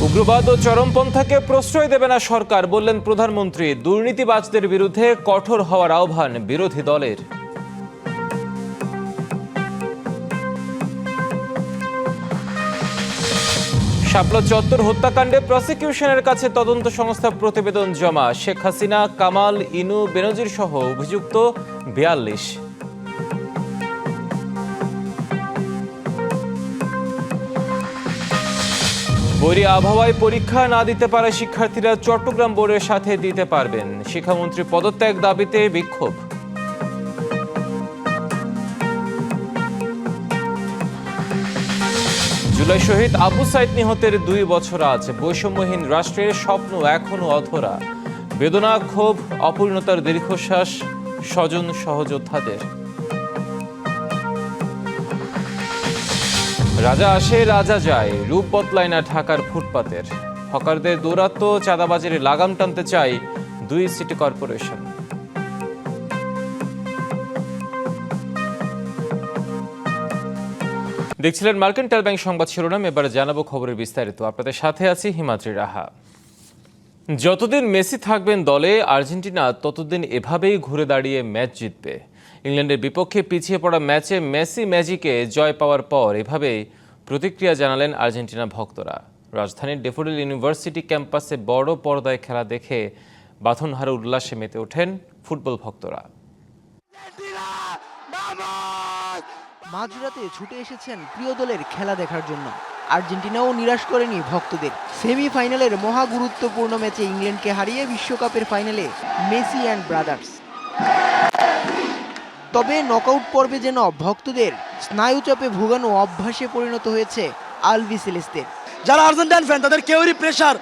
উগ্রবাদ ও চরমপন্থাকে প্রশ্রয় দেবে না সরকার, বললেন প্রধানমন্ত্রী। দুর্নীতিবাজদের বিরুদ্ধে কঠোর হওয়ার আহ্বান বিরোধী দলের। শাপলা চত্বর হত্যাকাণ্ডে প্রসিকিউশনের কাছে তদন্ত সংস্থা প্রতিবেদন জমা। শেখ হাসিনা, কামাল, ইনু, বেনজির সহ অভিযুক্ত ৪২। বৈরী আবহাওয়ায় পরীক্ষা না দিতে পারা শিক্ষার্থীরা চট্টগ্রাম বোর্ডের সাথে দিতে পারবেন। শিক্ষামন্ত্রী পদত্যাগ দাবিতে বিক্ষোভ। জুলাই শহীদ আবু সাইদ নিহতের ২ বছর আজ। বৈষম্যহীন রাষ্ট্রের স্বপ্ন এখনো অধরা। বেদনা, ক্ষোভ, অপূর্ণতার দীর্ঘশ্বাস স্বজন সহযোদ্ধাদের। রাজা আসে রাজা যায়, রূপ বদলায় না ঢাকার ফুটপাতের। হকারদের দৌরাত্ম্য, চাঁদাবাজির লাগাম টানতে চায় ২ সিটি কর্পোরেশন। দেখছিলেন মার্কেন্টাইল ব্যাংক সংবাদ শিরোনাম। এবারে জানাবো খবরের বিস্তারিত। আপনাদের সাথে আছি হিমাদ্রি রাহা। যতদিন মেসি থাকবেন দলে, আর্জেন্টিনা ততদিন এভাবেই ঘুরে দাঁড়িয়ে ম্যাচ জিতবে। ইংল্যান্ডের বিপক্ষে পিছিয়ে পড়া ম্যাচে মেসি ম্যাজিকে জয় পাওয়ার পর এভাবেই প্রতিক্রিয়া জানালেন আর্জেন্টিনা ভক্তরা। রাজধানীর ডেফোডিল ইউনিভার্সিটি ক্যাম্পাসে বড় পর্দায় খেলা দেখে বাঁধনহারা উল্লাসে মেতে ওঠেন ফুটবল ভক্তরা। মাঝরাতে ছুটে এসেছেন প্রিয় দলের খেলা দেখার জন্য। আর্জেন্টিনাও নিরাশ করেনি ভক্তদের। সেমিফাইনালের মহা গুরুত্বপূর্ণ ম্যাচে ইংল্যান্ডকে হারিয়ে বিশ্বকাপের ফাইনালে মেসি অ্যান্ড ব্রাদার্স। তবে নকআউট পর্বে যেন ভক্তদের স্নায়ুচাপে ভোগানো অভ্যাসে পরিণত হয়েছে আলবিসেলেস্তের। যারা আর্জেন্টাইন ফ্যান তাদের কেউরই প্রেশার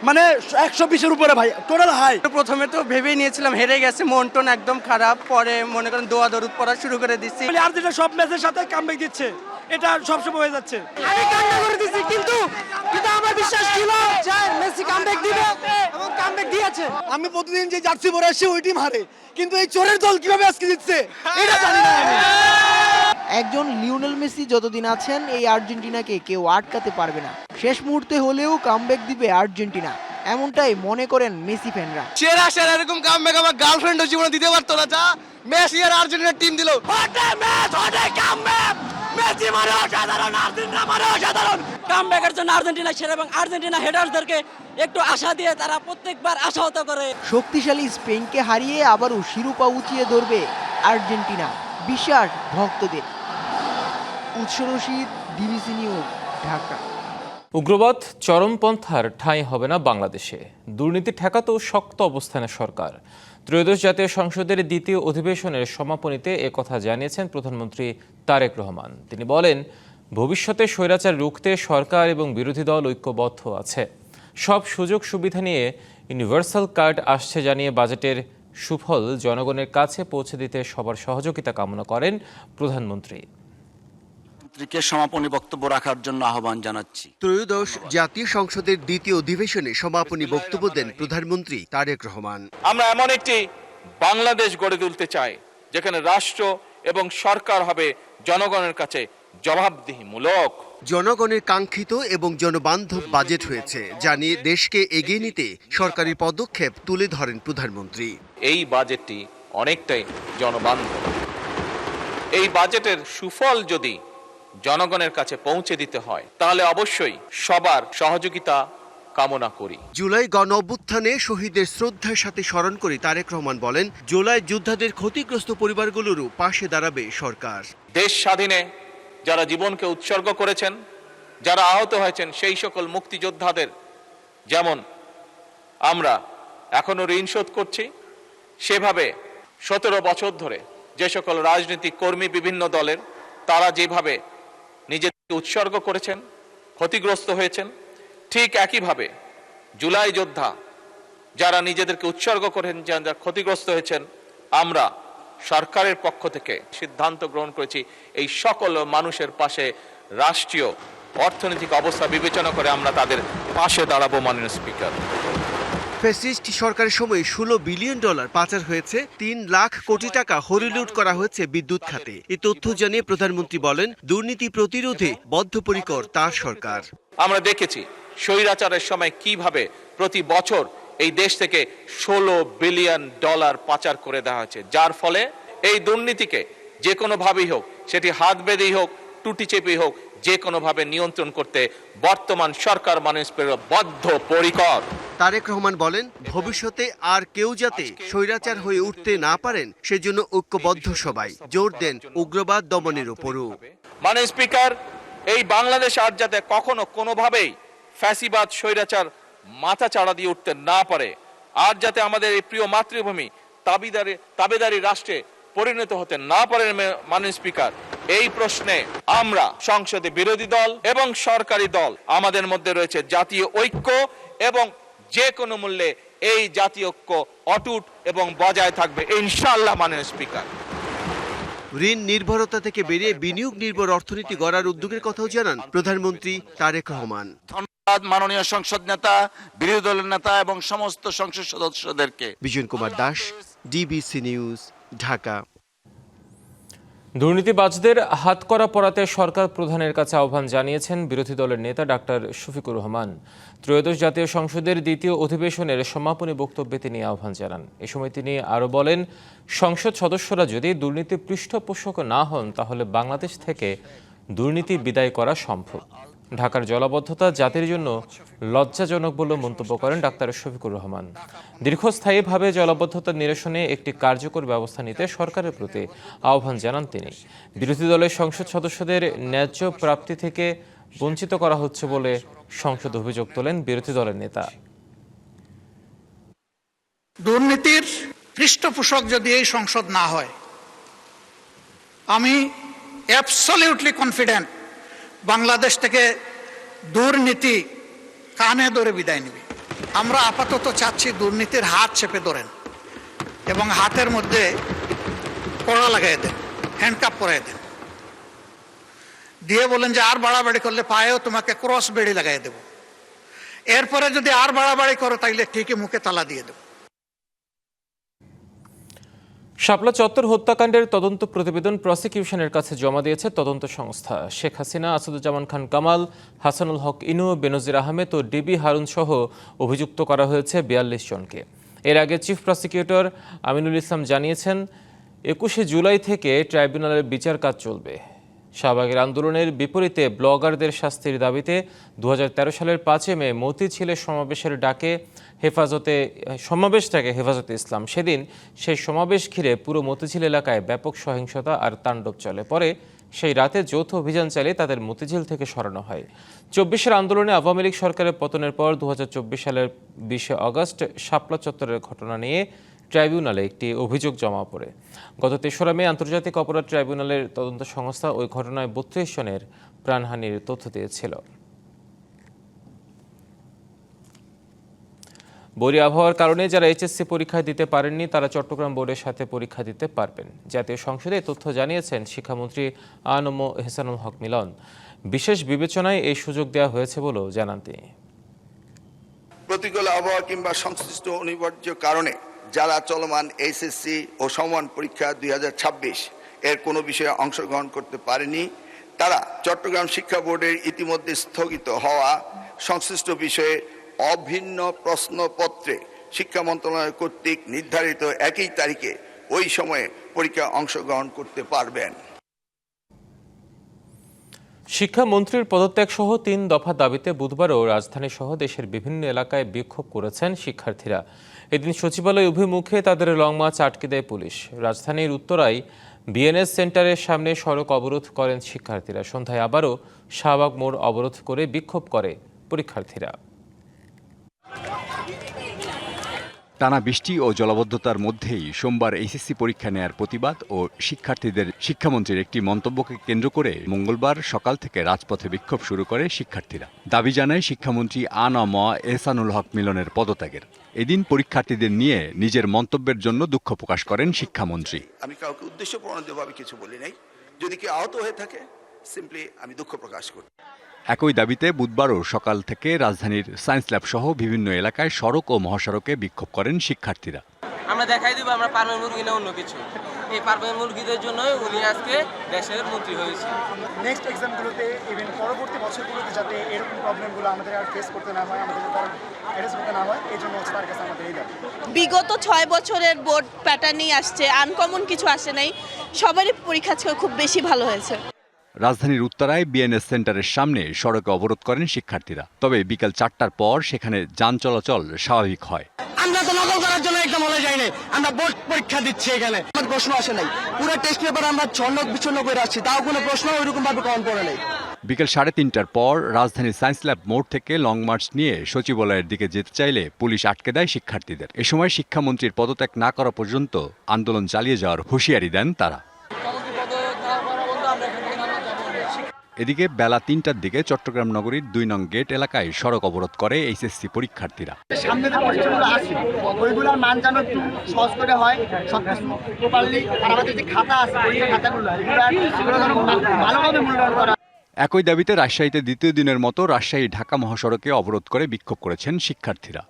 মানে ১২০-এর উপরে ভাই, টোটাল হাই। প্রথমে তো ভেবেই নিয়েছিলাম হেরে গেছে, মন টন একদম খারাপ। পরে মনে করেন দোয়া দরুদ পড়া শুরু করে দিচ্ছি। আর্জেন্টিনা সব ম্যাচের সাথে কামব্যাক দিচ্ছে, এটা সবসময় হয়ে যাচ্ছে। আমি কান্না করে দিচ্ছি, কিন্তু আমার বিশ্বাস ছিল যে মেসি কামব্যাক দিবে এবং কামব্যাক দিয়েছে। আমি প্রতিদিন যে জার্সি পরে আসি ওই টিম হারে, কিন্তু এই চোরের দল কিভাবে আজকে জিতছে এটা জানি না আমি। একজন লিওনেল মেসি যতদিন আছেন, এই আর্জেন্টিনাকে কেউ আটকাতে পারবে না। শেষ মুহূর্তে হলেও কামব্যাক দিবে আর্জেন্টিনা, এমনটাই মনে করেন মেসি ফ্যানরা। সেরা এরকম কামব্যাক আমার গার্লফ্রেন্ডও জীবনে দিতে পারতো না, যা মেসি আর আর্জেন্টিনার টিম দিল। মেসি মানে অসাধারণ, আর্জেন্টিনা মানে অসাধারণ। কামব্যাকের জন্য আর্জেন্টিনা সেরা এবং আর্জেন্টিনা হেডার্সদেরকে একটু আশা দিয়ে তারা প্রত্যেকবার আশাহত করে। শক্তিশালী স্পেনকে হারিয়ে আবারও শিরোপা উঁচিয়ে ধরবে আর্জেন্টিনা, বিশ্বাস ভক্তদের। উৎস রশিদ, ডিবিসি নিউজ, ঢাকা। উগ্রবাদ, চরমপন্থার ঠাঁই হবে না বাংলাদেশে। দুর্নীতি ঠেকাতেও শক্ত অবস্থানে সরকার। ত্রয়োদশ জাতীয় সংসদের দ্বিতীয় অধিবেশনের সমাপনীতে একথা জানিয়েছেন প্রধানমন্ত্রী তারেক রহমান। তিনি বলেন, ভবিষ্যতে স্বৈরাচার রুখতে সরকার এবং বিরোধী দল ঐক্যবদ্ধ আছে। সব সুযোগ সুবিধা নিয়ে ইউনিভার্সাল কার্ড আসছে জানিয়ে বাজেটের সুফল জনগণের কাছে পৌঁছে দিতে সবার সহযোগিতা কামনা করেন প্রধানমন্ত্রী। সমাপনী বক্তব্য রাখার জন্য আহ্বান জানাচ্ছি। ত্রয়োদশ জাতীয় সংসদের দ্বিতীয় অধিবেশনে সমাপনী বক্তব্য দেন প্রধানমন্ত্রী তারেক রহমান। আমরা এমন একটি বাংলাদেশ গড়ে তুলতে চাই যেখানে রাষ্ট্র এবং সরকার হবে জনগণের কাছে জবাবদিহিমূলক। জনগণের কাঙ্ক্ষিত এবং জনবান্ধব বাজেট হয়েছে, যা নিয়ে দেশকে এগিয়ে নিতে সরকারি পদক্ষেপ তুলে ধরেন প্রধানমন্ত্রী। এই বাজেটটি অনেকটাই জনবান্ধব। এই বাজেটের সুফল যদি জনগণের কাছে পৌঁছে দিতে হয় তাহলে অবশ্যই সবার সহযোগিতা কামনা করি। জুলাই গণ অভ্যুত্থানে শহীদদের শ্রদ্ধার সাথে স্মরণ করে তারেক রহমান বলেন, জুলাই যোদ্ধাদের ক্ষতিগ্রস্ত পরিবারগুলোরও পাশে দাঁড়াবে সরকার। দেশ স্বাধীনে যারা জীবনকে উৎসর্গ করেছেন, যারা আহত হয়েছেন, সেই সকল মুক্তিযোদ্ধাদের যেমন আমরা এখনো ঋণ শোধ করছি, সেভাবে 17 বছর ধরে যে সকল রাজনৈতিক কর্মী বিভিন্ন দলের তারা যেভাবে নিজেদেরকে উৎসর্গ করেছেন, ক্ষতিগ্রস্ত হয়েছেন, ঠিক একইভাবে জুলাই যোদ্ধা যারা নিজেদেরকে উৎসর্গ করেন, যারা ক্ষতিগ্রস্ত হয়েছেন, আমরা সরকারের পক্ষ থেকে সিদ্ধান্ত গ্রহণ করেছি এই সকল মানুষের পাশে রাষ্ট্রীয় অর্থনৈতিক অবস্থা বিবেচনা করে আমরা তাদের পাশে দাঁড়াবো। মাননীয় স্পিকার, ফ্যাসিস্ট সরকারের সময় $16 বিলিয়ন পাচার হয়েছে, 3 লাখ কোটি টাকা হরিলুট করা হয়েছে বিদ্যুৎ খাতে। এই তথ্য জানিয়ে প্রধানমন্ত্রী বলেন, দুর্নীতি প্রতিরোধে বদ্ধপরিকর তার সরকার। আমরা দেখেছি স্বৈরাচারের সময় কিভাবে প্রতি বছর এই দেশ থেকে $16 বিলিয়ন পাচার করে দেওয়া হয়েছে, যার ফলে এই দুর্নীতিকে যে কোনোভাবেই হোক, সেটি হাত বেঁধেই হোক, টুটি চেপেই হোক, যে কোনোভাবে নিয়ন্ত্রণ করতে বর্তমান সরকার মানুষের বদ্ধপরিকর। তারেক রহমান বলেন, ভবিষ্যতে আর কেউ যাতে স্বৈরাচার হয়ে উঠতে না পারেন সেজন্য ঐক্যবদ্ধ সবাই। জোর দেন উগ্রবাদ দমনের উপরও। মাননীয় স্পিকার, এই বাংলাদেশ আর যাতে কখনো কোনোভাবেই ফ্যাসিবাদ স্বৈরাচার মাথা চাড়া দিয়ে উঠতে না পারে, আর যাতে আমাদের এই প্রিয় মাতৃভূমি তাবেদারি রাষ্ট্রে পরিণত হতে না পারে, মাননীয় স্পিকার, এই প্রশ্নে আমরা সংসদে বিরোধী দল এবং সরকারি দল আমাদের মধ্যে রয়েছে জাতীয় ঐক্য, এবং যে কোনো মূল্যে এই জাতীয় ঐক্য অটুট এবং বজায় থাকবে ইনশাআল্লাহ। মাননীয় স্পিকার, ঋণ নির্ভরতা থেকে বেরিয়ে বিনিয়োগ নির্ভর অর্থনীতি গড়ার উদ্যোগের কথাও জানান প্রধানমন্ত্রী তারেক রহমান। ধন্যবাদ মাননীয় সংসদ নেতা, বিরোধী দলের নেতা এবং সমস্ত সংসদ সদস্যদেরকে। Bijan Kumar Das, DBC news, Dhaka. দুর্নীতিবাজদের হাতকড়া পরাতে সরকার প্রধানের কাছে আহ্বান জানিয়েছেন বিরোধী দলের নেতা ডাক্তার শফিকুর রহমান। ত্রয়োদশ জাতীয় সংসদের দ্বিতীয় অধিবেশনের সমাপনী বক্তব্যে তিনি আহ্বান জানান। এ সময় তিনি আরও বলেন, সংসদ সদস্যরা যদি দুর্নীতির পৃষ্ঠপোষক না হন তাহলে বাংলাদেশ থেকে দুর্নীতি বিদায় করা সম্ভব। ঢাকার জলাবদ্ধতা জাতির জন্য লজ্জাজনক বলে মন্তব্য করেন ডাক্তার শফিকুর রহমান। দীর্ঘস্থায়ীভাবে জলাবদ্ধতা নিরসনে একটি কার্যকর ব্যবস্থা নিতে সরকারের প্রতি আহ্বান জানান তিনি। বিরোধী দলের সংসদ সদস্যদের ন্যায্য প্রাপ্তি থেকে বঞ্চিত করা হচ্ছে বলে সংসদে অভিযোগ তোলেন বিরোধী দলের নেতা। দুর্নীতির পৃষ্ঠপোষক যদি এই সংসদ না হয়, আমি অ্যাবসলিউটলি কনফিডেন্ট বাংলাদেশ থেকে দুর্নীতি কানে ধরে বিদায় নেবে। আমরা আপাতত চাচ্ছি দুর্নীতির হাত চেপে ধরেন এবং হাতের মধ্যে কড়া লাগাই দেন, হ্যান্ডকাপ পরাই দেন, দিয়ে বলেন যে আর বাড়াবাড়ি করলে পায়েও তোমাকে ক্রস বেড়ি লাগাই দেব। এরপরে যদি আর বাড়াবাড়ি করো তাইলে ঠিকই মুখে তালা দিয়ে দেব। শাপলা চত্বর হত্যাকাণ্ডের তদন্ত প্রতিবেদন প্রসিকিউশনের কাছে জমা দিয়েছে তদন্ত সংস্থা। শেখ হাসিনা, আসাদুজ্জামান খান কামাল, হাসানুল হক ইনু, বেনজির আহমেদ ও ডিবি হারুন সহ অভিযুক্ত করা হয়েছে ৪২ জনকে। এর আগে চিফ প্রসিকিউটর আমিনুল ইসলাম জানিয়েছেন, ২১শে জুলাই থেকে ট্রাইব্যুনালের বিচার কাজ চলবে। শাহবাগের আন্দোলনের বিপরীতে ব্লগারদের শাস্তির দাবিতে ২০১৩ সালের ৫ মে মতিঝিলের সমাবেশের ডাকে সমাবেশটাকে হেফাজতে ইসলাম। সেদিন সেই সমাবেশ ঘিরে পুরো মতিঝিল এলাকায় ব্যাপক সহিংসতা আর তাণ্ডব চলে। পরে সেই রাতে যৌথ অভিযান চালিয়ে তাদের মতিঝিল থেকে সরানো হয়। ২৪-এর আন্দোলনে আওয়ামী লীগ সরকারের পতনের পর ২০২৪ সালের ২০শে আগস্ট শাপলা চত্বরের ঘটনা নিয়ে ট্রাইব্যুনালে একটি অভিযোগ জমা পড়ে। গত ৩রা মে আন্তর্জাতিক অপরাধ ট্রাইব্যুনালের তদন্ত সংস্থা ওই ঘটনায় ৩২ জনের প্রাণহানির তথ্য দিয়েছিল। বৈরী আবহাওয়ার কারণে যারা এইচএসসি পরীক্ষা দিতে পারেননি তারা চট্টগ্রাম বোর্ডের সাথে পরীক্ষা দিতে পারবেন। জাতীয় সংসদে তথ্য জানিয়েছেন শিক্ষামন্ত্রী আ.ন.ম এহসানুল হক মিলন। বিশেষ বিবেচনায় এই সুযোগ দেওয়া হয়েছে বলেও জানান তিনি। প্রতিকূল আবহাওয়া কিংবা সংশ্লিষ্ট অনিবার্য কারণে যারা চলমান এইচএসসি ও সমমান পরীক্ষা 2026 এর কোনো বিষয়ে অংশগ্রহণ করতে পারেনি, তারা চট্টগ্রাম শিক্ষা বোর্ডের ইতিমধ্যে স্থগিত হওয়া সংশ্লিষ্ট বিষয়ে অভিন্ন প্রশ্নপত্রে শিক্ষা মন্ত্রণালয় কর্তৃক নির্ধারিত একই তারিখে ওই সময়ে পরীক্ষায় অংশগ্রহণ করতে পারবেন। শিক্ষামন্ত্রীর পদত্যাগ সহ ৩ দফা দাবিতে বুধবারও রাজধানী সহ দেশের বিভিন্ন এলাকায় বিক্ষোভ করেছেন শিক্ষার্থীরা। এদিন সচিবালয় অভিমুখে তাদের লং মার্চ আটকে দেয় পুলিশ। রাজধানীর উত্তরায় বিএনএস সেন্টারের সামনে সড়ক অবরোধ করেন শিক্ষার্থীরা। সন্ধ্যায় আবারও শাহবাগ মোড় অবরোধ করে বিক্ষোভ করে পরীক্ষার্থীরা। টানা বৃষ্টি ও জলাবদ্ধতার মধ্যেই সোমবার এইচএসসি পরীক্ষা নেয়ার প্রতিবাদ ও শিক্ষার্থীদের শিক্ষামন্ত্রীর একটি মন্তব্যকে কেন্দ্র করে মঙ্গলবার সকাল থেকে রাজপথে বিক্ষোভ শুরু করে শিক্ষার্থীরা। দাবি জানায় শিক্ষামন্ত্রী আ.ন.ম এহসানুল হক মিলনের পদত্যাগের। এদিন পরীক্ষার্থীদের নিয়ে নিজের মন্তব্যের জন্য দুঃখ প্রকাশ করেন শিক্ষামন্ত্রী। আমি কাউকে উদ্দেশ্য প্রণোদিতভাবে কিছু বলি নাই, যদি কেউ আহত হয়ে থাকে সিম্পলি আমি দুঃখ প্রকাশ করি। একই দাবিতে বুধবারও সকাল থেকে রাজধানীর সায়েন্স ল্যাব সহ বিভিন্ন এলাকায় সড়ক ও মহাসড়কে বিক্ষোভ করেন শিক্ষার্থীরা। আমরা দেখাই দিব আমরা পানের মুরগি না অন্য কিছু। এই পারভেজ মুরগিদের জন্যই উনি আজকে দেশের মন্ত্রী হয়েছে। নেক্সট এক্সামগুলোতে ইভেন পরবর্তী বছরগুলোতে যাতে এরকম প্রবলেমগুলো আমাদের আর ফেস করতে না হয়, আমাদের অ্যাড্রেস করতে না হয়, এই জন্য তার কাছে আমাদের এই দাবি। বিগত 6 বছরের বোর্ড প্যাটার্নই আসছে, আনকমন কিছু আসে নাই, সবারই পরীক্ষা খুব বেশি ভালো হয়েছে। রাজধানীর উত্তরায় বিএনএস সেন্টারের সামনে সড়কে অবরোধ করেন শিক্ষার্থীরা। তবে বিকাল 4টার পর সেখানে যান চলাচল স্বাভাবিক হয়। আমরা তো নকল করার জন্য একদম হলে যাই নাই, আমরা বোর্ড পরীক্ষা দিচ্ছি এখানে। আমার প্রশ্ন আসে নাই, পুরো টেস্ট পেপার আমরা ছন্ন বিচ্ছন্ন করে আসছি, তাও কোনো প্রশ্ন ওইরকম ভাবে কম পড়ে নাই। বিকেল 3:30টার পর রাজধানীর সায়েন্স ল্যাব মোড় থেকে লং মার্চ নিয়ে সচিবালয়ের দিকে যেতে চাইলে পুলিশ আটকে দেয় শিক্ষার্থীদের। এ সময় শিক্ষামন্ত্রীর পদত্যাগ না করা পর্যন্ত আন্দোলন চালিয়ে যাওয়ার হুঁশিয়ারি দেন তারা। এদিকে বেলা 3টার দিকে চট্টগ্রাম নগরীর 2 নং গেট এলাকায় সড়ক অবরোধ করে এইচএসসি পরীক্ষার্থীরা। সামনে যে পরীক্ষাগুলো আছে ওইগুলোর মান যেন একটু সহজ করে হয়, সবকিছু প্রপারলি, আর আমাদের যে খাতা আছে পরীক্ষার খাতাগুলো এগুলো যেন ভালোভাবে মূল্যায়ন করা। একই দাবিতে রাজশাহীতে দ্বিতীয় দিনের মতো রাজশাহী ঢাকা মহাসড়কে অবরোধ করে বিক্ষোভ করেছেন শিক্ষার্থীরা।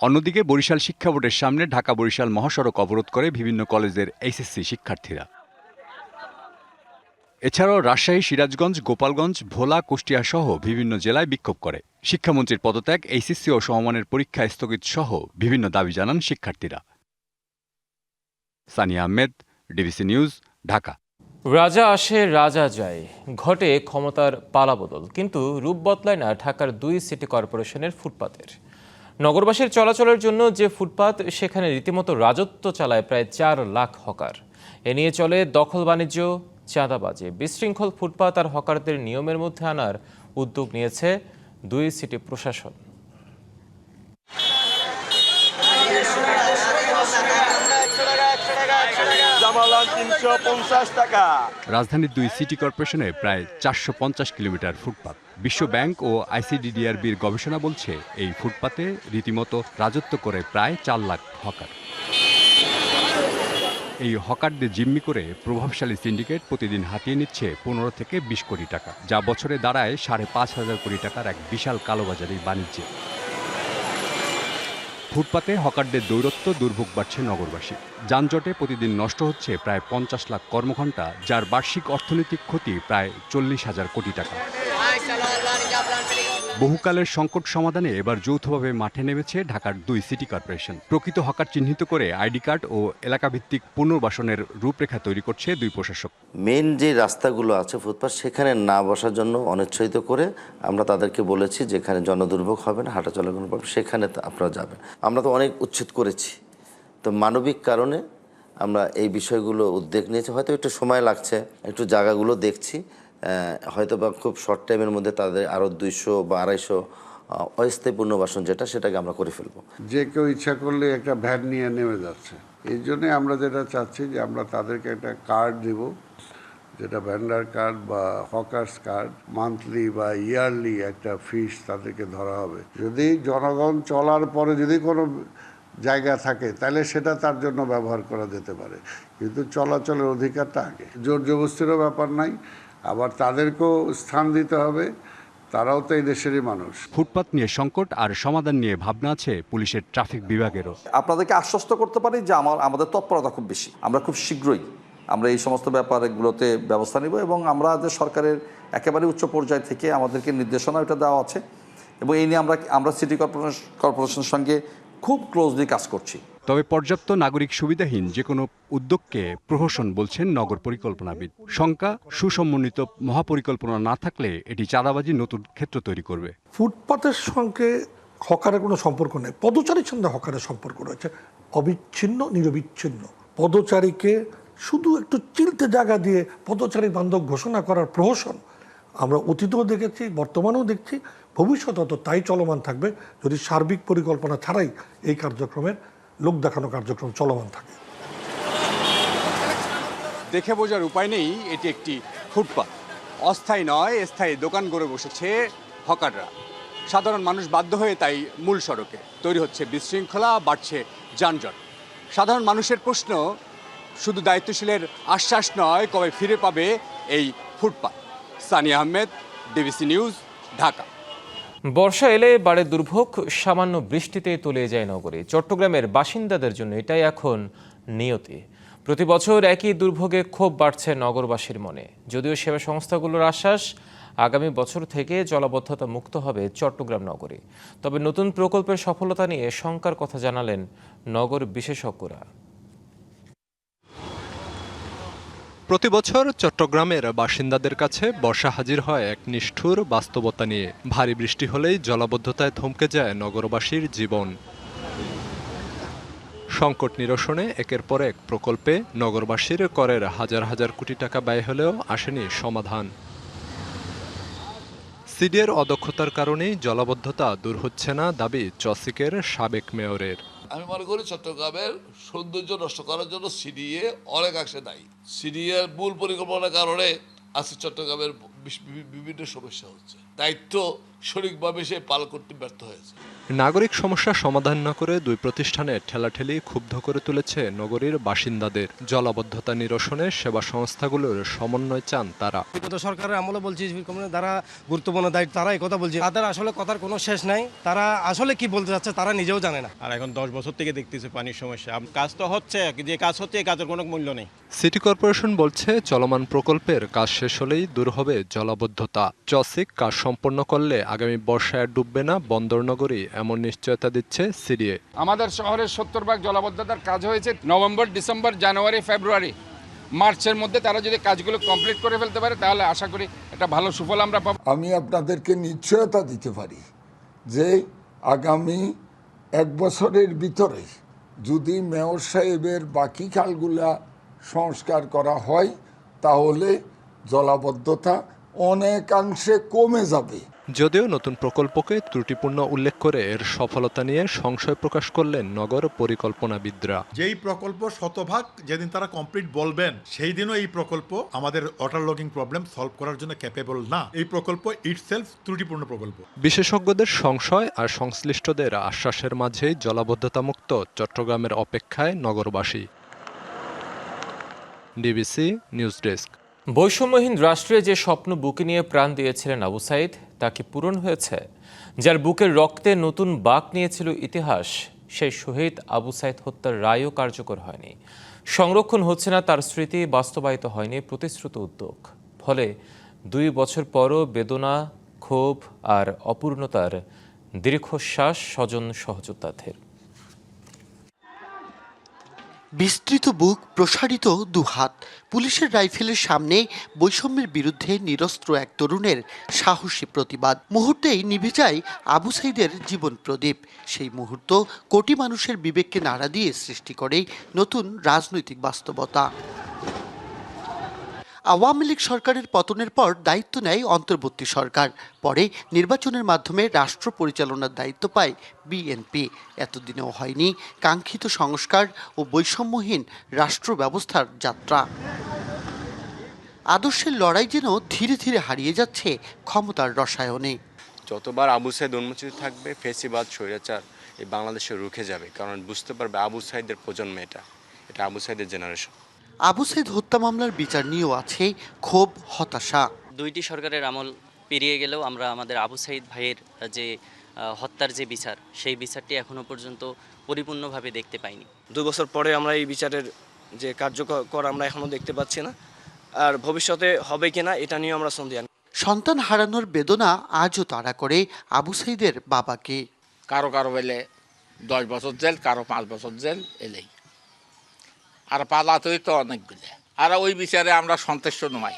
অন্যদিকে বরিশাল শিক্ষা বোর্ডের সামনে ঢাকা বরিশাল মহাসড়ক অবরোধ করে বিভিন্ন কলেজের এইচএসসি শিক্ষার্থীরা। এছাড়াও রাজশাহী, সিরাজগঞ্জ, গোপালগঞ্জ, ভোলা, কুষ্টিয়া সহ বিভিন্ন জেলায় বিক্ষোভ করে। শিক্ষামন্ত্রীর পদত্যাগ, এইচএসসি ও সমমানের পরীক্ষা স্থগিত সহ বিভিন্ন দাবি জানান শিক্ষার্থীরা। Sania Ahmed, DBC news, Dhaka. রাজা আসে রাজা যায়, ঘটে ক্ষমতার পালাবদল, কিন্তু রূপ বদলায় না ঢাকার 2 সিটি কর্পোরেশনের ফুটপাতের। নগরবাসীর চলাচলের জন্য যে ফুটপাত, সেখানে রীতিমতো রাজত্ব চালায় প্রায় 4 লাখ হকার। এ নিয়ে চলে দখল বাণিজ্য, চাঁদাবাজি। বিশৃঙ্খল ফুটপাত আর হকারদের নিয়মের মধ্যে আনার উদ্যোগ নিয়েছে 2 সিটি প্রশাসন। রাজধানীর 2 সিটি কর্পোরেশনে প্রায় 450 কিলোমিটার ফুটপাত। বিশ্ব ব্যাংক ও আইসিডিডিআরবির গবেষণা বলছে, এই ফুটপাতে রীতিমতো রাজত্ব করে প্রায় 4 লাখ হকার। এই হকারদের জিম্মি করে প্রভাবশালী সিন্ডিকেট প্রতিদিন হাতিয়ে নিচ্ছে 15 থেকে 20 কোটি টাকা, যা বছরে দাঁড়ায় 5,500 কোটি টাকার এক বিশাল কালোবাজারি বাণিজ্যে। ফুটপাতে হকারদের দৌরত্ব দুর্ভোগ বাড়ছে নগরবাসী। যানজটে প্রতিদিন নষ্ট হচ্ছে প্রায় 50 লাখ কর্মঘণ্টা, যার বার্ষিক অর্থনৈতিক ক্ষতি প্রায় 40,000 কোটি টাকা। বহুকালের সংকট সমাধানে এবার যৌথভাবে মাঠে নেমেছে ঢাকার 2 সিটি কর্পোরেশন। প্রকৃত হকার চিহ্নিত করে আইডি কার্ড ও এলাকাভিত্তিক পুনর্বাসনের রূপরেখা তৈরি করছে 2 প্রশাসক। মেইন যে রাস্তাগুলো আছে ফুটপাত, সেখানে না বসার জন্য অনিচ্ছায়িত করে আমরা তাদেরকে বলেছি যেখানে জনদুর্ভোগ হবে না, হাঁটা চলাচল পাবে, সেখানে আপনারা যাবেন। আমরা তো অনেক উচ্ছেদ করেছি, তো মানবিক কারণে আমরা এই বিষয়গুলো উদ্যোগ নিয়েছি। হয়তো একটু সময় লাগছে, একটু জায়গাগুলো দেখছি, হয়তো বা খুব শর্ট টাইমের মধ্যে তাদের আরও 200 বা 250 অস্থায়ী পুনর্বাসন যেটা, সেটাকে আমরা করে ফেলবো। যে কেউ ইচ্ছা করলে একটা ভ্যান নিয়ে নেমে যাচ্ছে। এই জন্যে আমরা যেটা চাচ্ছি যে আমরা তাদেরকে একটা কার্ড দেব, যেটা ভ্যান্ডার কার্ড বা হকার্স কার্ড, মান্থলি বা ইয়ারলি একটা ফিস তাদেরকে ধরা হবে। যদি জনগণ চলার পরে যদি কোনো জায়গা থাকে তাহলে সেটা তার জন্য ব্যবহার করা যেতে পারে, কিন্তু চলাচলের অধিকারটা আগে। জোর জবরদস্তিরও ব্যাপার নাই, আবার তাদেরকেও স্থান দিতে হবে, তারাও তো এই দেশেরই মানুষ। ফুটপাত নিয়ে সংকট আর সমাধান নিয়ে ভাবনা আছে পুলিশের ট্রাফিক বিভাগেরও। আপনাদেরকে আশ্বস্ত করতে পারি যে আমাদের তৎপরতা খুব বেশি। আমরা খুব শীঘ্রই আমরা এই সমস্ত ব্যাপারগুলোতে ব্যবস্থা নিব, এবং আমরা যে সরকারের একেবারে উচ্চ পর্যায় থেকে আমাদেরকে নির্দেশনা এটা দেওয়া আছে, এবং এই নিয়ে আমরা সিটি কর্পোরেশনের সঙ্গে খুব ক্লোজলি কাজ করছি। তবে পর্যাপ্ত নাগরিক সুবিধাহীন যে কোনো উদ্যোগকে প্রহসন বলছেন নগর পরিকল্পনাবিদ। শঙ্কা, সুসমন্বিত মহাপরিকল্পনা না থাকলে এটি চাঁদাবাজি নতুন ক্ষেত্র তৈরি করবে। ফুটপাতের সঙ্গে হকারের কোনো সম্পর্ক নেই, পদচারীর সঙ্গে হকারের সম্পর্ক রয়েছে অবিচ্ছিন্ন, নিরবিচ্ছিন্ন। পদচারীকে শুধু একটু চিলতে জায়গা দিয়ে পদচারী বান্ধব ঘোষণা করার প্রহসন আমরা অতীতেও দেখেছি, বর্তমানেও দেখছি, ভবিষ্যতে তো তাই চলমান থাকবে যদি সার্বিক পরিকল্পনা ছাড়াই এই কার্যক্রমের লোক দেখানো কার্যক্রম চলমান থাকে। দেখে বোঝার উপায় নেই এটি একটি ফুটপাত। অস্থায়ী নয়, স্থায়ী দোকান গড়ে বসেছে হকাররা। সাধারণ মানুষ বাধ্য হয়ে তাই মূল সড়কে। তৈরি হচ্ছে বিশৃঙ্খলা, বাড়ছে যানজট। সাধারণ মানুষের প্রশ্ন, শুধু দায়িত্বশীলের আশ্বাস নয়, কবে ফিরে পাবে এই ফুটপাত। Sania Ahmed, DBC news, Dhaka. বর্ষা এলে বাড়ে দুর্ভোগ, সামান্য বৃষ্টিতে তলিয়ে যায় নগরী। চট্টগ্রামের বাসিন্দাদের জন্য এটাই এখন নিয়তি। প্রতি বছর একই দুর্ভোগে ক্ষোভ বাড়ছে নগরবাসীর মনে। যদিও সেবা সংস্থাগুলোর আশ্বাস, আগামী বছর থেকে জলাবদ্ধতা মুক্ত হবে চট্টগ্রাম নগরী। তবে নতুন প্রকল্পের সফলতা নিয়ে শঙ্কার কথা জানালেন নগর বিশেষজ্ঞরা। প্রতি বছর চট্টগ্রামের বাসিন্দাদের কাছে বর্ষা হাজির হয় এক নিষ্ঠুর বাস্তবতা নিয়ে। ভারী বৃষ্টি হলেই জলাবদ্ধতায় থমকে যায় নগরবাসীর জীবন। সংকট নিরসনে একের পর এক প্রকল্পে নগরবাসীর করের হাজার হাজার কোটি টাকা ব্যয় হলেও আসেনি সমাধান। সিডিএর অদক্ষতার কারণেই জলাবদ্ধতা দূর হচ্ছে না দাবি চসিকের সাবেক মেয়রের। আমি মনে করি চট্টগ্রামের সৌন্দর্য নষ্ট করার জন্য সিডিএ অনেকাংশে দায়ী। সিডিএর মূল পরিকল্পনার কারণে আজকে চট্টগ্রামের বিভিন্ন সমস্যা হচ্ছে। দায়িত্ব সঠিকভাবে সে পালন করতে ব্যর্থ হয়েছে। নাগরিক সমস্যা সমাধান না করে দুই প্রতিষ্ঠানে ঠেলাঠেলি ক্ষুব্ধ করে তুলেছে নগরীর বাসিন্দাদের। জলাবদ্ধতা নিরসনে সেবা সংস্থাগুলোর সমন্বয় চান তারা। বিগত সরকারের আমলে বলছি যারা গুরুত্বপূর্ণ দায়িত্ব তারা এই কথা বলছে, তাদের আসলে কথার কোনো শেষ নাই। তারা আসলে কি বলতে যাচ্ছে তারা নিজেও জানে না। আর এখন 10 বছর থেকে দেখতেছে পানির সমস্যা। কাজ তো হচ্ছে, যে কাজ হচ্ছে এই কাজের কোনো মূল্য নেই। সিটি কর্পোরেশন বলছে চলমান প্রকল্পের কাজ শেষ হলেই দূর হবে জলাবদ্ধতা। চসিক কাজ সম্পন্ন করলে আগামী বর্ষায় ডুববে না বন্দরনগরী, এমন নিশ্চয়তা দিচ্ছে সিডিএ। আমাদের শহরের 70% জলাবদ্ধতার কাজ হয়েছে নভেম্বর, ডিসেম্বর, জানুয়ারি, ফেব্রুয়ারি, মার্চের মধ্যে। তারা যদি কাজগুলো কমপ্লিট করে ফেলতে পারে তাহলে আশা করি একটা ভালো সুফল আমরা পাবো। আমি আপনাদেরকে নিশ্চয়তা দিতে পারি যে আগামী 1 বছরের ভিতরে যদি মেয়র সাহেবের বাকি খালগুলা সংস্কার করা হয় তাহলে জলাবদ্ধতা অনেকাংশে কমে যাবে। যদিও নতুন প্রকল্পকে ত্রুটিপূর্ণ উল্লেখ করে এর সফলতা নিয়ে সংশয় প্রকাশ করলেন নগর পরিকল্পনাবিদরা। যেই প্রকল্প শতভাগ যেদিন তারা কমপ্লিট বলবেন সেই দিনও এই প্রকল্প আমাদের ওয়াটার লগিং প্রবলেম সলভ করার জন্য ক্যাপেবল না। এই প্রকল্প ইটসেলফ ত্রুটিপূর্ণ প্রকল্প। বিশেষজ্ঞদের সংশয় আর সংশ্লিষ্টদের আশ্বাসের মাঝেই জলাবদ্ধতামুক্ত চট্টগ্রামের অপেক্ষায় নগরবাসী। DBC news desk. বৈষম্যহীন রাষ্ট্রে যে স্বপ্ন বুকে নিয়ে প্রাণ দিয়েছিলেন আবু সাইদ, তা কি পূরণ হয়েছে? যার বুকের রক্তে নতুন বাঁক নিয়েছিল ইতিহাস, সেই শহীদ আবু সাইদ হত্যার রায়ও কার্যকর হয়নি। সংরক্ষণ হচ্ছে না তার স্মৃতি, বাস্তবায়িত হয়নি প্রতিশ্রুত উদ্যোগ। ফলে 2 বছর পরও বেদনা, ক্ষোভ আর অপূর্ণতার দীর্ঘশ্বাস স্বজন সহযোদ্ধাদের। বিস্তৃত বুক, প্রসারিত দুহাত, পুলিশের রাইফেলের সামনে বৈষম্যের বিরুদ্ধে নিরস্ত্র এক তরুণের সাহসী প্রতিবাদ। মুহূর্তেই নিভে যায় আবু সাইদের জীবন প্রদীপ। সেই মুহূর্ত কোটি মানুষের বিবেককে নাড়া দিয়ে সৃষ্টি করে নতুন রাজনৈতিক বাস্তবতা। আওয়ামী লীগ সরকারের পতনের পর দায়িত্ব নেয় অন্তর্বর্তী সরকার। পরে নির্বাচনের মাধ্যমে রাষ্ট্র পরিচালনার দায়িত্ব পায় বিএনপি। এতদিনেও হয়নি কাঙ্ক্ষিত সংস্কার ও বৈষম্যহীন রাষ্ট্র ব্যবস্থার যাত্রা। আদর্শের লড়াই যেন ধীরে ধীরে হারিয়ে যাচ্ছে ক্ষমতার রসায়নে। যতবার আবু সাইদ উন্মোচিত থাকবে, ফেসিবাদ, স্বৈরাচার এই বাংলাদেশে রুখে যাবে। কারণ বুঝতে পারবে আবু সাইদের প্রজন্ম, এটা আবু সাইদের জেনারেশন। আবু সাইদ হত্যা মামলার বিচার নিয়েও আছে ক্ষোভ, হতাশা। 2টি সরকারের আমল পেরিয়ে গেলেও আমরা আমাদের আবু সাইদ ভাইয়ের যে হত্যার যে বিচার, সেই বিচারটি এখনো পর্যন্ত পরিপূর্ণভাবে দেখতে পাইনি। 2 বছর পরে আমরা এই বিচারের যে কার্যকর আমরা এখনো দেখতে পাচ্ছি না। আর ভবিষ্যতে হবে কিনা এটা নিয়ে আমরা সন্দিহান। সন্তান হারানোর বেদনা আজও তাড়া করে আবু সাইদের বাবাকে। কারো বলে 10 বছর জেল, কারো 5 বছর জেল, এলেই আর পালাতই তো অনেকগুলো। আর ওই বিচারে আমরা সন্তুষ্ট নই।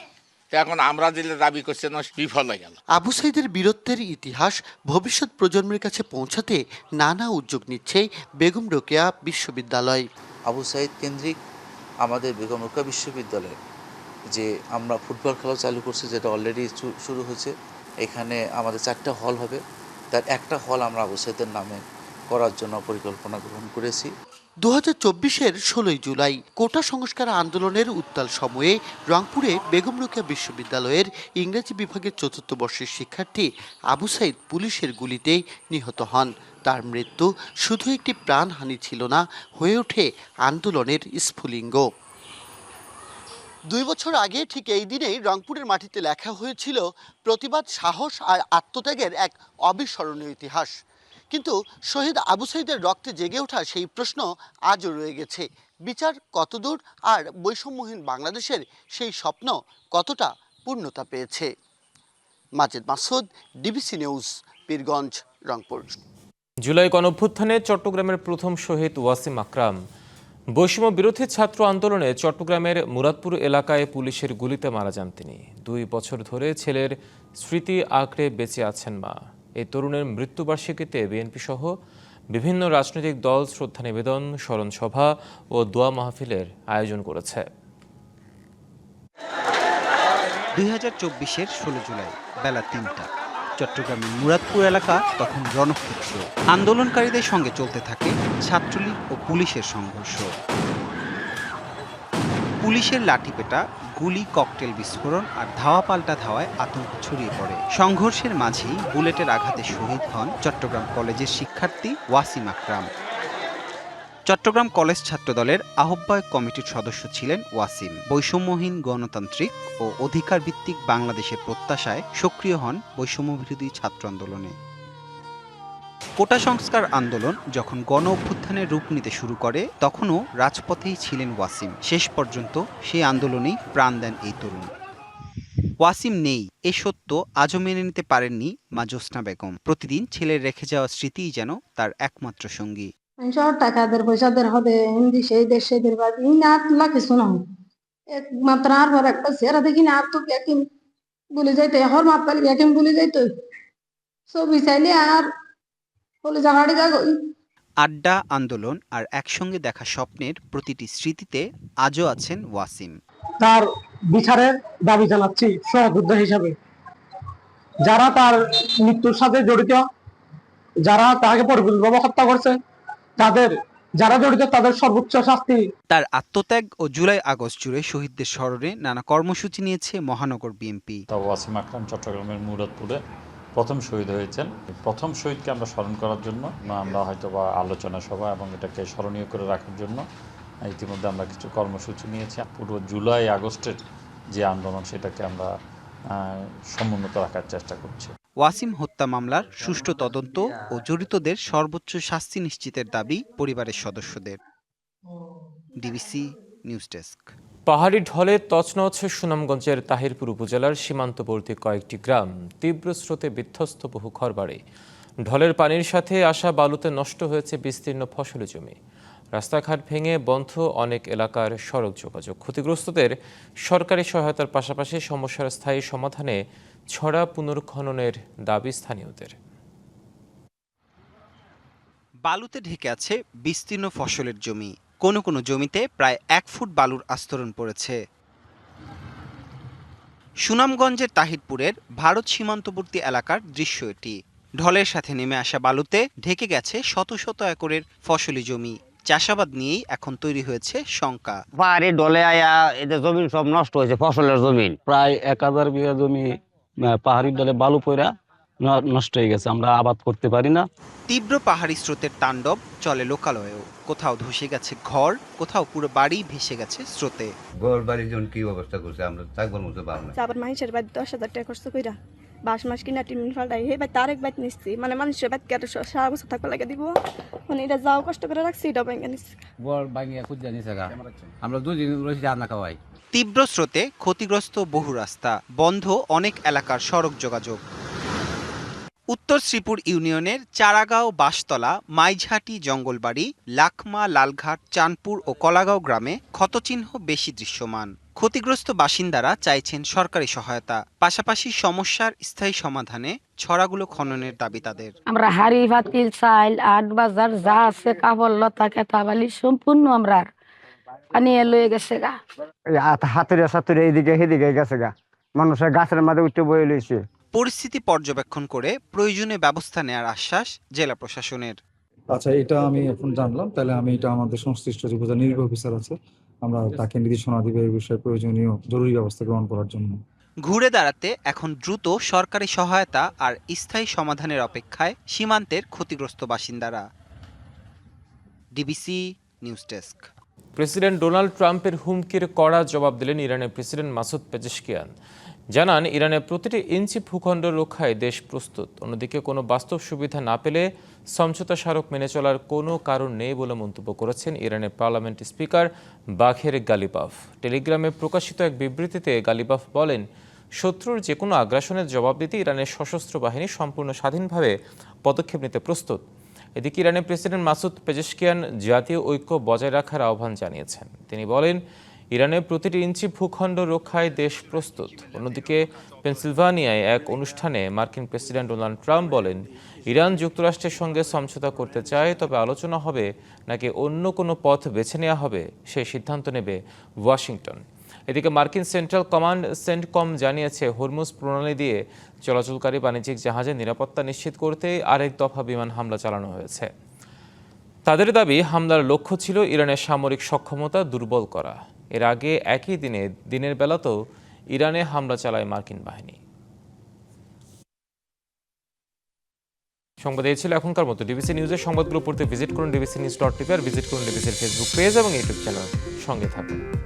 এখন আমরা দিলে দাবি করছে না, বিফল হয়ে গেল। আবু সাইদের বীরত্বের ইতিহাস ভবিষ্যৎ প্রজন্মের কাছে পৌঁছাতে নানা উদ্যোগ নিচ্ছে বেগম রোকেয়া বিশ্ববিদ্যালয়। আবু সাইদ কেন্দ্রিক আমাদের বেগম রোকেয়া বিশ্ববিদ্যালয়ে যে আমরা ফুটবল খেলাও চালু করছি, যেটা অলরেডি শুরু হয়েছে। এখানে আমাদের 4টা হল হবে, তার একটা হল আমরা আবু সাইদের নামে করার জন্য পরিকল্পনা গ্রহণ করেছি। 2024-এর 16 জুলাই কোটা সংস্কার আন্দোলনের উত্তাল সময়ে রংপুরে বেগম রোকেয়া বিশ্ববিদ্যালয়ের ইংরেজি বিভাগের 4র্থ বর্ষের শিক্ষার্থী আবু সাইদ পুলিশের গুলিতে নিহত হন। তার মৃত্যু শুধু একটি প্রাণহানি ছিল না, হয়ে ওঠে আন্দোলনের স্ফুলিঙ্গ। 2 বছর আগে ঠিক এই দিনেই রংপুরের মাটিতে লেখা হয়েছিল প্রতিবাদ, সাহস আর আত্মত্যাগের এক অবিস্মরণীয় ইতিহাস। কিন্তু শহীদ আবু সাইদের রক্তে জেগে ওঠা সেই প্রশ্ন আজও রয়ে গেছে। বিচার কতদূর আর বৈষম্যহীন বাংলাদেশের সেই স্বপ্ন কতটা পূর্ণতা পেয়েছে? Majed Masud, DBC news, Pirganj, Rangpur. July গণঅভ্যুত্থানে চট্টগ্রামের প্রথম শহীদ ওয়াসিম আকরাম। বৈষম্য বিরোধী ছাত্র আন্দোলনে চট্টগ্রামের মুরাদপুর এলাকায় পুলিশের গুলিতে মারা যান তিনি। 2 বছর ধরে ছেলের স্মৃতি আঁকড়ে বেঁচে আছেন মা। এই তরুণের মৃত্যুবার্ষিকীতে বিএনপি সহ বিভিন্ন রাজনৈতিক দল শ্রদ্ধা নিবেদন, স্মরণ সভা ও দোয়া মাহফিলের আয়োজন করেছে। 2024-এর 16 জুলাই বেলা 3টা চট্টগ্রামের মুরাদপুর এলাকা তখন রণক্ষেত্র। আন্দোলনকারীদের সঙ্গে চলতে থাকে ছাত্রলীগ ও পুলিশের সংঘর্ষ। পুলিশের লাঠিপেটা, গুলি, ককটেল বিস্ফোরণ আর ধাওয়া পাল্টা ধাওয়ায় আতঙ্ক ছড়িয়ে পড়ে। সংঘর্ষের মাঝেই বুলেটের আঘাতে শহীদ হন চট্টগ্রাম কলেজের শিক্ষার্থী ওয়াসিম আকরাম। চট্টগ্রাম কলেজ ছাত্রদলের আহ্বায়ক কমিটির সদস্য ছিলেন ওয়াসিম। বৈষম্যহীন গণতান্ত্রিক ও অধিকার ভিত্তিক বাংলাদেশের প্রত্যাশায় সক্রিয় হন বৈষম্যবিরোধী ছাত্র আন্দোলনে। কোটা সংস্কার আন্দোলন যখন গণ অভ্যুত্থানের রূপ নিতে শুরু করে তখনও রাজপথেই ছিলেন ওয়াসিম। শেষ পর্যন্ত সেই আন্দোলনেই প্রাণ দেন এই তরুণ। ওয়াসিম নেই এ সত্য আজও মেনে নিতে পারেননি মা জ্যোৎস্না বেগম। প্রতিদিন ছেলের রেখে যাওয়া স্মৃতিই যেন তার একমাত্র সঙ্গী। টাকাদের পয়সাদের হবে হিন্দি সেই দেশ সেদের বাদ না কিছু না একমাত্র আর পর একটা চেহারা দেখি না আর তো ব্যাকিম বলে যাইতে হর মাপ পালি ব্যাকিম বলে যাইতো ছবি চাইলে আর বলে জাগাড়ি জাগই। আড্ডা, আন্দোলন আর একসঙ্গে দেখা স্বপ্নের প্রতিটি স্মৃতিতে আজও আছেন ওয়াসিম। তার বিচারের দাবি জানাচ্ছি সহযোদ্ধা হিসাবে। যারা তার মৃত্যুর সাথে জড়িত, যারা তাকে পরিকল্পিতভাবে হত্যা করছে, যারা জড়িত তাদের সর্বোচ্চ শাস্তি। তার আত্মত্যাগ ও জুলাই আগস্ট জুড়ে শহীদদের স্মরণে নানা কর্মসূচি নিয়েছে মহানগর বিএনপি। ওয়াসিম আকরাম চট্টগ্রামের মুরাদপুরে প্রথম শহীদ হয়েছেন। প্রথম শহীদকে আমরা স্মরণ করার জন্য আমরা হয়তো বা আলোচনা সভা এবং এটাকে স্মরণীয় করে রাখার জন্য ইতিমধ্যে আমরা কিছু কর্মসূচি নিয়েছি। পুরো জুলাই আগস্টের যে আন্দোলন সেটাকে আমরা সমুন্নত রাখার চেষ্টা করছি। ওয়াসিম হত্যা মামলার সুষ্ঠু তদন্ত ও জড়িতদের সর্বোচ্চ শাস্তি নিশ্চিতের দাবি পরিবারের সদস্যদের। DBC news desk. পাহাড়ি ঢলে তছনছ সুনামগঞ্জের তাহিরপুর উপজেলার সীমান্তবর্তী কয়েকটি গ্রাম। তীব্র স্রোতে বিধ্বস্ত বহু ঘরবাড়ি। ঢলের পানির সাথে আসা বালুতে নষ্ট হয়েছে বিস্তীর্ণ ফসলি জমি। রাস্তাঘাট ভেঙে বন্ধ অনেক এলাকার সড়ক যোগাযোগ। ক্ষতিগ্রস্তদের সরকারি সহায়তার পাশাপাশি সমস্যার স্থায়ী সমাধানে ছড়া পুনর্খননের দাবি স্থানীয়দের। বালুতে ঢেকে আছে বিস্তীর্ণ ফসলের জমি। কোনো কোনো জমিতে প্রায় 1 ফুট বালুর আস্তরণ পড়েছে। সুনামগঞ্জের তাহিরপুরের ভারত সীমান্তবর্তী এলাকার দৃশ্য এটি। ঢলের সাথে নেমে আসা বালুতে ঢেকে গেছে শত শত একরের ফসলি জমি। চাষাবাদ নিয়েই এখন তৈরি হয়েছে শঙ্কা। পাহাড়ি ঢলে আয়া এদের জমিন সব নষ্ট হয়েছে, ফসলের জমিন প্রায় 1000 বিঘা জমি পাহাড়ি ঢলে বালু পড়া নষ্ট হয়ে গেছে, আমরা আবাদ করতে পারি না। তীব্র পাহাড়ি স্রোতের তাণ্ডব চলে লোকালয়েও। কোথাও ধসে গেছে ঘর, কোথাও পুরো বাড়ি ভেসে গেছে স্রোতে। ঘর বাড়ির জন্য কি অবস্থা করছে আমরা থাকবার মতো পারবো না। আবার মানুষের বাড়ি 10,000 টাকা খরচ কইরা 22 মাস কিনা টিন ফালটাই হে ভাই তার এক বাইত নিচ্ছি, মানে মানুষের বাইত কেটে সারা বছর থাকবা লাগে দিব, মানে এটা যাও কষ্ট করে রাখছি এটা ভাঙা নিচ্ছি। বড় ভাঙিয়া খুঁজে নিছে গা, আমরা দুদিন রয়েছি রান্না খাওয়াই। তীব্র স্রোতে ক্ষতিগ্রস্ত বহু রাস্তা, বন্ধ অনেক এলাকার সড়ক যোগাযোগ। উত্তর শ্রীপুর ইউনিয়নের চারাগাঁও, বাঁশতলা, মাইঝাটি, জঙ্গলবাড়ি, লাখমা, লালঘাট, চাঁদপুর ও কলাগাঁও গ্রামে ক্ষতচিহ্ন বেশি দৃশ্যমান। ক্ষতিগ্রস্ত বাসিন্দারা চাইছেন সরকারি সহায়তা, পাশাপাশি সমস্যার স্থায়ী সমাধানে ছড়াগুলো খননের দাবি তাদের। আমরা হাড়ি পাতিল চাইল 8 বাজার যা আছে কাপড় লতা কেতাবালি সম্পূর্ণ আমরা পানি লয়ে গেছে গা। হাতুড়ে সাতুড়ে এইদিকে সেদিকে গেছে গা, মানুষের গাছের মাঝে উঠে বয়ে লইছে। পরিস্থিতি পর্যবেক্ষণ করে প্রয়োজনীয় ব্যবস্থা নেওয়ার আশ্বাস জেলা প্রশাসনের। আচ্ছা, এটা আমি এখন জানলাম, তাহলে আমি এটা আমাদের সংশ্লিষ্ট যে উপজেলা নির্বাহী অফিসার আছে আমরা তাকে নির্দেশনা দিব এই বিষয়ে প্রয়োজনীয় জরুরি ব্যবস্থা গ্রহণ করার জন্য। ঘুরে দাঁড়াতে এখন দ্রুত সরকারি সহায়তা আর স্থায়ী সমাধানের অপেক্ষায় সীমান্তের ক্ষতিগ্রস্ত বাসিন্দারা। DBC news desk. President Donald ট্রাম্পের হুমকির কড়া জবাব দিলেন ইরানের প্রেসিডেন্ট মাসুদ পেজেশকিয়ান। জানান ইরানের প্রতিটি ইঞ্চি ভূখণ্ড রক্ষায় দেশ প্রস্তুত। অন্যদিকে কোনো বাস্তব সুবিধা না পেলে সমঝোতা স্মারক মেনে চলার কোনো কারণ নেই বলে মন্তব্য করেছেন ইরানের পার্লামেন্ট স্পিকার বাঘের গালিবাফ। টেলিগ্রামে প্রকাশিত এক বিবৃতিতে গালিবাফ বলেন, শত্রুর যে কোনো আগ্রাসনের জবাব দিতে ইরানের সশস্ত্র বাহিনী সম্পূর্ণ স্বাধীনভাবে পদক্ষেপ নিতে প্রস্তুত। এদিকে ইরানের প্রেসিডেন্ট মাসুদ পেজেশকিয়ান জাতীয় ঐক্য বজায় রাখার আহ্বান জানিয়েছেন। তিনি বলেন, ইরানের প্রতিটি ইঞ্চি ভূখণ্ড রক্ষায় দেশ প্রস্তুত। অন্যদিকে পেনসিলভানিয়ায় এক অনুষ্ঠানে মার্কিন প্রেসিডেন্ট ডোনাল্ড ট্রাম্প বলেন, ইরান যুক্তরাষ্ট্রের সঙ্গে সমঝোতা করতে চায়, তবে আলোচনা হবে নাকি অন্য কোনো পথ বেছে নেওয়া হবে সেই সিদ্ধান্ত নেবে ওয়াশিংটন। এদিকে মার্কিন সেন্ট্রাল কমান্ড সেন্টকম জানিয়েছে, হরমুজ প্রণালী দিয়ে চলাচলকারী বাণিজ্যিক জাহাজের নিরাপত্তা নিশ্চিত করতে আরেক দফা বিমান হামলা চালানো হয়েছে। তাদের দাবি, হামলার লক্ষ্য ছিল ইরানের সামরিক সক্ষমতা দুর্বল করা। এর আগে একই দিনের বেলাতেও ইরানে হামলা চালায় মার্কিন বাহিনী। সংবাদ এই ছিল এখনকার মতো। ডিবিসি নিউজের সংবাদগুলো পড়তে ভিজিট করুন dbcnews.tv আর ভিজিট করুন ডিবিসির ফেসবুক পেজ এবং ইউটিউব চ্যানেল। সঙ্গে থাকুন।